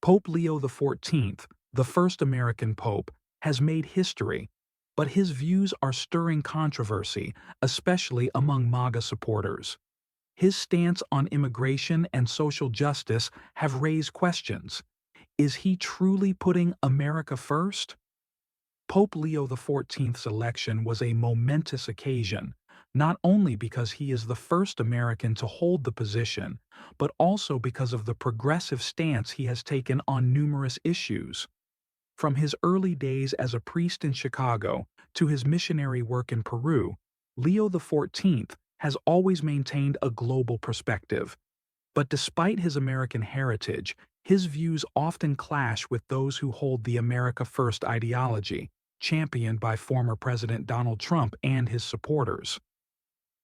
Pope Leo XIV, the first American pope, has made history, but his views are stirring controversy, especially among MAGA supporters. His stance on immigration and social justice have raised questions. Is he truly putting America first? Pope Leo XIV's election was a momentous occasion, not only because he is the first American to hold the position, but also because of the progressive stance he has taken on numerous issues. From his early days as a priest in Chicago to his missionary work in Peru, Leo XIV has always maintained a global perspective. But despite his American heritage, his views often clash with those who hold the America First ideology, championed by former President Donald Trump and his supporters.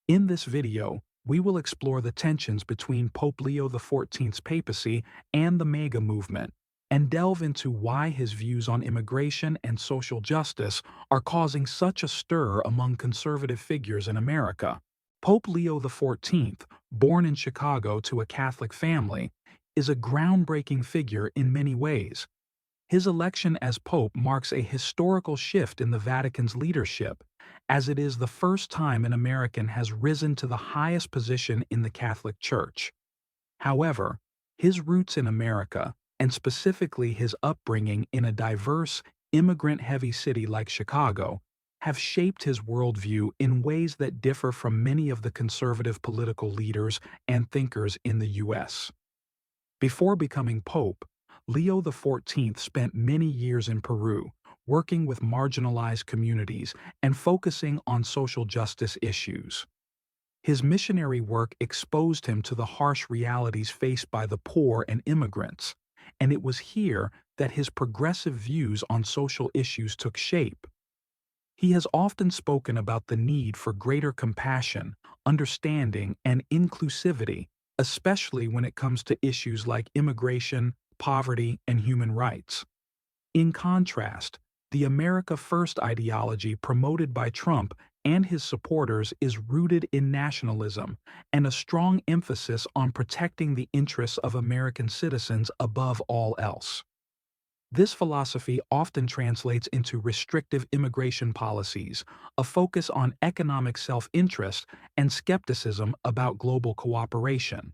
In this video, we will explore the tensions between Pope Leo XIV's papacy and the MAGA movement, and delve into why his views on immigration and social justice are causing such a stir among conservative figures in America. Pope Leo XIV, born in Chicago to a Catholic family, is a groundbreaking figure in many ways. His election as pope marks a historical shift in the Vatican's leadership, as it is the first time an American has risen to the highest position in the Catholic Church. However, his roots in America, and specifically his upbringing in a diverse, immigrant-heavy city like Chicago, have shaped his worldview in ways that differ from many of the conservative political leaders and thinkers in the U.S. Before becoming pope, Leo XIV spent many years in Peru, working with marginalized communities and focusing on social justice issues. His missionary work exposed him to the harsh realities faced by the poor and immigrants, and it was here that his progressive views on social issues took shape. He has often spoken about the need for greater compassion, understanding, and inclusivity, especially when it comes to issues like immigration, poverty, and human rights. In contrast, the America First ideology promoted by Trump and his supporters is rooted in nationalism and a strong emphasis on protecting the interests of American citizens above all else. This philosophy often translates into restrictive immigration policies, a focus on economic self-interest, and skepticism about global cooperation.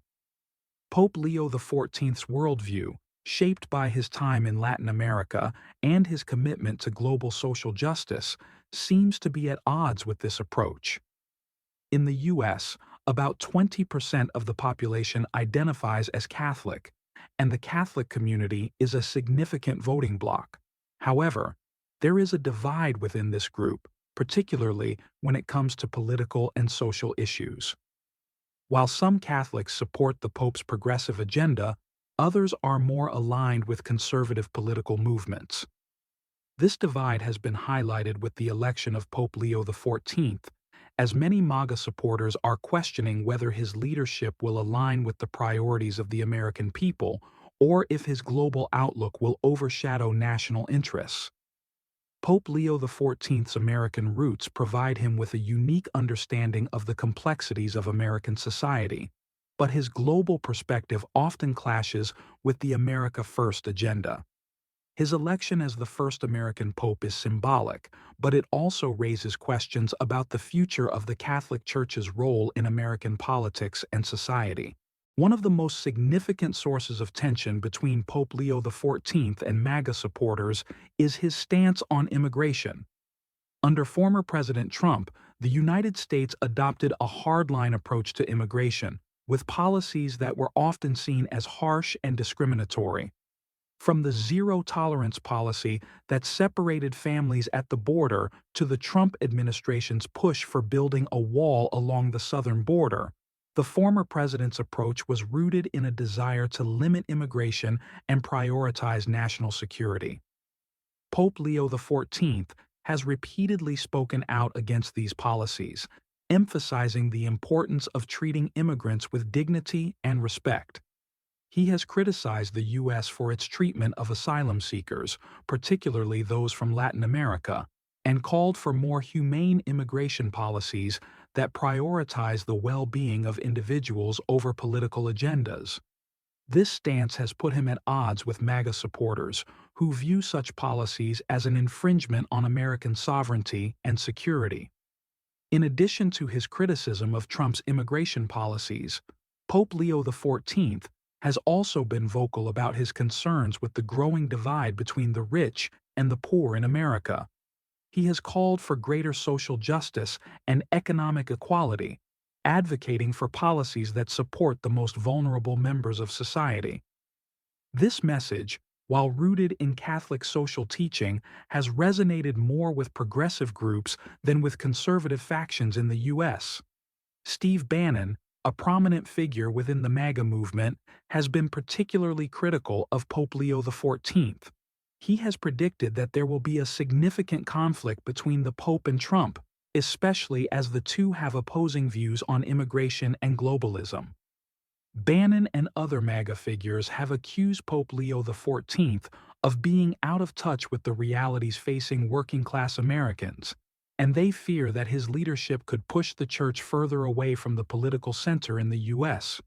Pope Leo XIV's worldview, shaped by his time in Latin America and his commitment to global social justice, seems to be at odds with this approach. In the U.S., about 20% of the population identifies as Catholic, and the Catholic community is a significant voting bloc. However, there is a divide within this group, particularly when it comes to political and social issues. While some Catholics support the Pope's progressive agenda, others are more aligned with conservative political movements. This divide has been highlighted with the election of Pope Leo XIV, as many MAGA supporters are questioning whether his leadership will align with the priorities of the American people or if his global outlook will overshadow national interests. Pope Leo XIV's American roots provide him with a unique understanding of the complexities of American society, but his global perspective often clashes with the America First agenda. His election as the first American pope is symbolic, but it also raises questions about the future of the Catholic Church's role in American politics and society. One of the most significant sources of tension between Pope Leo XIV and MAGA supporters is his stance on immigration. Under former President Trump, the United States adopted a hardline approach to immigration, with policies that were often seen as harsh and discriminatory. From the zero-tolerance policy that separated families at the border to the Trump administration's push for building a wall along the southern border, the former president's approach was rooted in a desire to limit immigration and prioritize national security. Pope Leo XIV has repeatedly spoken out against these policies, emphasizing the importance of treating immigrants with dignity and respect. He has criticized the U.S. for its treatment of asylum seekers, particularly those from Latin America, and called for more humane immigration policies that prioritize the well-being of individuals over political agendas. This stance has put him at odds with MAGA supporters, who view such policies as an infringement on American sovereignty and security. In addition to his criticism of Trump's immigration policies, Pope Leo XIV has also been vocal about his concerns with the growing divide between the rich and the poor in America. He has called for greater social justice and economic equality, advocating for policies that support the most vulnerable members of society. This message, while rooted in Catholic social teaching, has resonated more with progressive groups than with conservative factions in the U.S. Steve Bannon, a prominent figure within the MAGA movement, has been particularly critical of Pope Leo XIV. He has predicted that there will be a significant conflict between the Pope and Trump, especially as the two have opposing views on immigration and globalism. Bannon and other MAGA figures have accused Pope Leo XIV of being out of touch with the realities facing working-class Americans, and they fear that his leadership could push the church further away from the political center in the U.S.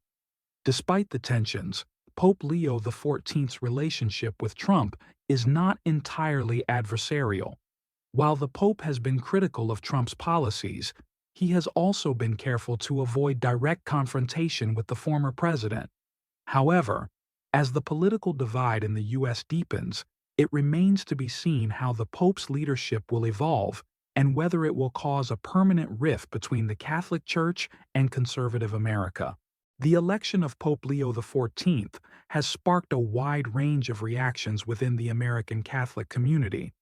Despite the tensions, Pope Leo XIV's relationship with Trump is not entirely adversarial. While the Pope has been critical of Trump's policies, he has also been careful to avoid direct confrontation with the former president. However, as the political divide in the U.S. deepens, it remains to be seen how the Pope's leadership will evolve and whether it will cause a permanent rift between the Catholic Church and conservative America. The election of Pope Leo XIV has sparked a wide range of reactions within the American Catholic community.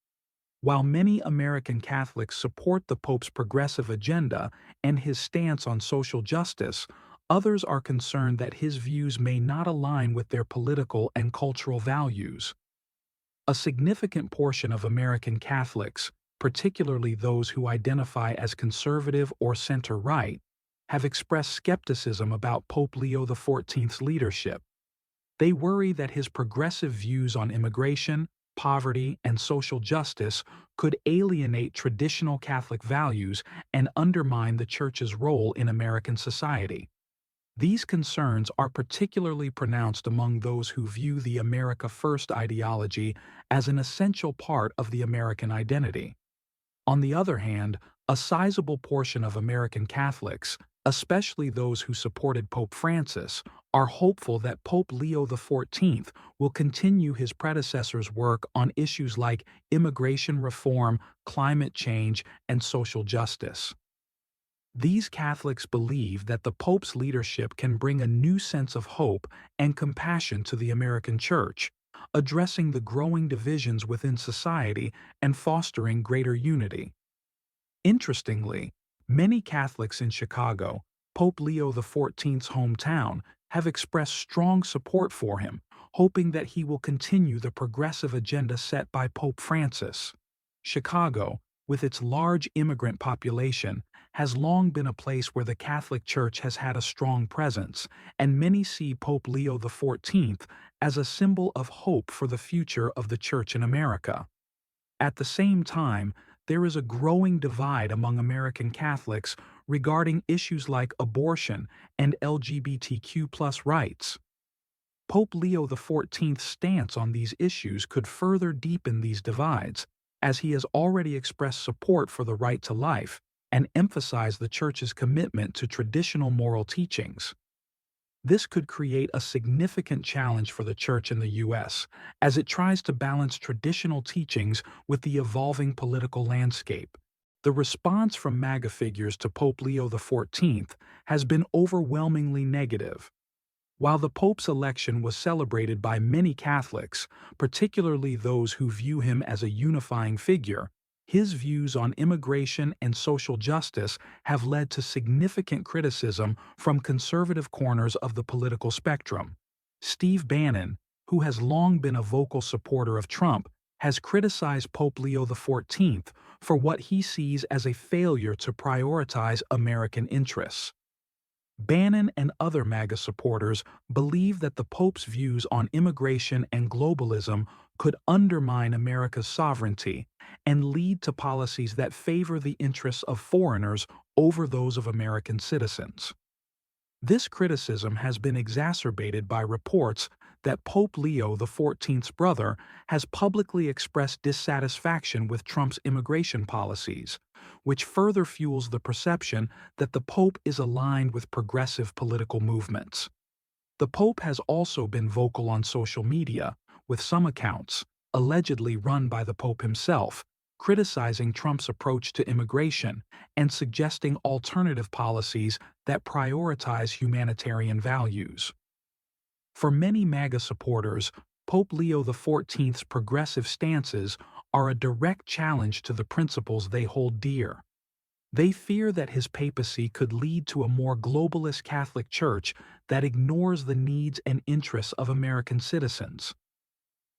While many American Catholics support the Pope's progressive agenda and his stance on social justice, others are concerned that his views may not align with their political and cultural values. A significant portion of American Catholics, particularly those who identify as conservative or center-right, have expressed skepticism about Pope Leo XIV's leadership. They worry that his progressive views on immigration, poverty, and social justice could alienate traditional Catholic values and undermine the Church's role in American society. These concerns are particularly pronounced among those who view the America First ideology as an essential part of the American identity. On the other hand, a sizable portion of American Catholics, especially those who supported Pope Francis, are hopeful that Pope Leo XIV will continue his predecessor's work on issues like immigration reform, climate change, and social justice. These Catholics believe that the Pope's leadership can bring a new sense of hope and compassion to the American Church, addressing the growing divisions within society and fostering greater unity. Interestingly, many Catholics in Chicago, Pope Leo XIV's hometown, have expressed strong support for him, hoping that he will continue the progressive agenda set by Pope Francis. Chicago, with its large immigrant population, has long been a place where the Catholic Church has had a strong presence, and many see Pope Leo XIV as a symbol of hope for the future of the Church in America. At the same time, there is a growing divide among American Catholics regarding issues like abortion and LGBTQ+ rights. Pope Leo XIV's stance on these issues could further deepen these divides, as he has already expressed support for the right to life and emphasized the Church's commitment to traditional moral teachings. This could create a significant challenge for the Church in the U.S. as it tries to balance traditional teachings with the evolving political landscape. The response from MAGA figures to Pope Leo XIV has been overwhelmingly negative. While the Pope's election was celebrated by many Catholics, particularly those who view him as a unifying figure, his views on immigration and social justice have led to significant criticism from conservative corners of the political spectrum. Steve Bannon, who has long been a vocal supporter of Trump, has criticized Pope Leo XIV for what he sees as a failure to prioritize American interests. Bannon and other MAGA supporters believe that the Pope's views on immigration and globalism could undermine America's sovereignty and lead to policies that favor the interests of foreigners over those of American citizens. This criticism has been exacerbated by reports that Pope Leo XIV's brother has publicly expressed dissatisfaction with Trump's immigration policies, which further fuels the perception that the Pope is aligned with progressive political movements. The Pope has also been vocal on social media, with some accounts, allegedly run by the Pope himself, criticizing Trump's approach to immigration and suggesting alternative policies that prioritize humanitarian values. For many MAGA supporters, Pope Leo XIV's progressive stances are a direct challenge to the principles they hold dear. They fear that his papacy could lead to a more globalist Catholic Church that ignores the needs and interests of American citizens.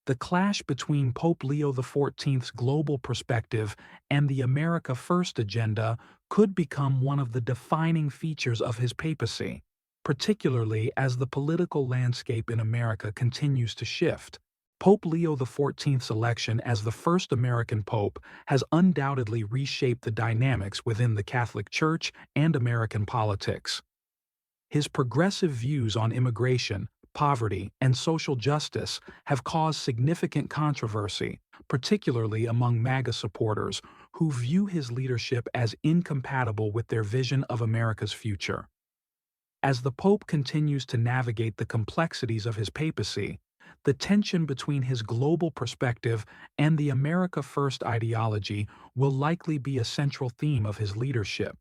The clash between Pope Leo XIV's global perspective and the America First agenda could become one of the defining features of his papacy, particularly as the political landscape in America continues to shift. Pope Leo XIV's election as the first American pope has undoubtedly reshaped the dynamics within the Catholic Church and American politics. His progressive views on immigration, poverty, and social justice have caused significant controversy, particularly among MAGA supporters who view his leadership as incompatible with their vision of America's future. As the Pope continues to navigate the complexities of his papacy, the tension between his global perspective and the America First ideology will likely be a central theme of his leadership.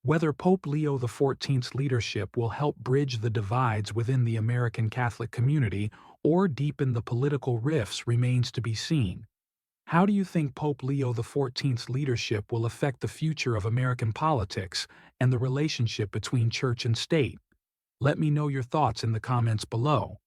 Whether Pope Leo XIV's leadership will help bridge the divides within the American Catholic community or deepen the political rifts remains to be seen. How do you think Pope Leo XIV's leadership will affect the future of American politics and the relationship between church and state? Let me know your thoughts in the comments below.